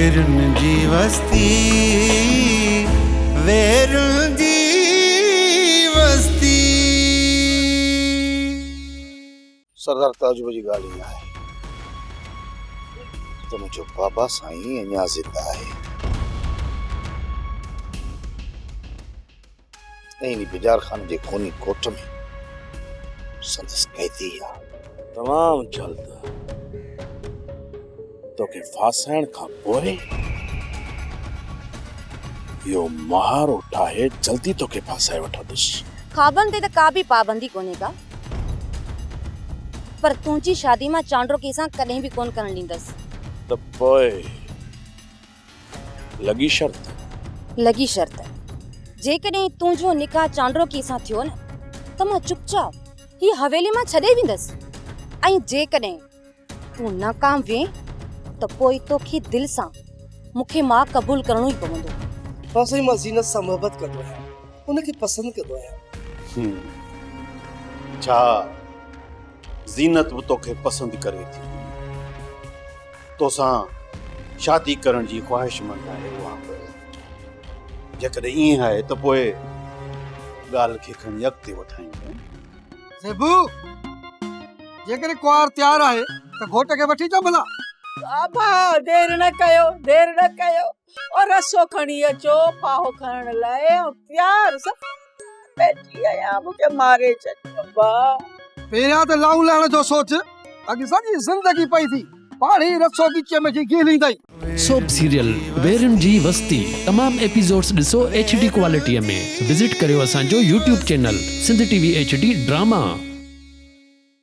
वेरुन जी वस्ती, वेरुन जी वस्ती। सरदार ताजुब जी ॻाल्हि ईअं आहे त मुंहिंजो बाबा साईं अञा ज़िंदा आहे ऐं इन बिजार खान जे खूनी कोट में संदसि कैदी आहे। तमामु जल्द तोखे फासाइण खां पोइ इहो महारो ठाहे जल्दी तोखे फासाए वठंदुसि। ख्वाबनि ते त का बि पाबंदी कोन्हे का, पर तुंहिंजी शादी मां चांड्रो कंहिंसां कॾहिं बि कोन करण ॾींदसि। त पोइ लॻी शर्त? लॻी शर्त, जेकॾहिं तुंहिंजो निकाह चांड्रो कंहिंसां थियो न त मां चुपचाप ही हवेली मां छॾे वेंदसि, ऐं जेकॾहिं तूं नाकाम वे त पोइ तोखे दिलि सां मूंखे मां क़बूल करणो ई पवंदो। हाँ साईं, मां ज़ीनत सां मोहबत कंदो आहियां, उनखे पसंदि कंदो आहियां। छा ज़ीनत बि तोखे पसंदि करे थी? तोसां शादी करण जी ख़्वाहिशमंद आहे उहा? जेकॾहिं ईअं आहे त पोइ ॻाल्हि खे खणी अॻिते वधायूं। ज़ेबू, जेकॾहिं कुंवार तयार आहे त घोट खे वठी अचो भला। बाबा देर न कयो और रसो खणी अचो फाहो खणण लाइ। तयार सब बैठी आहियां, मूंखे मारे छॾ बाबा। पहिरियां त लाऊं लहण जो सोच, अॻे सॼी ज़िंदगी पई थी पाणी रसो गिचे में गिलींदई। सोप सीरियल वेरुन जी वस्ती तमाम एपिसोड्स ॾिसो HD क्वालिटीअ में। विजिट करियो असांजो YouTube channel Sindh TV HD drama.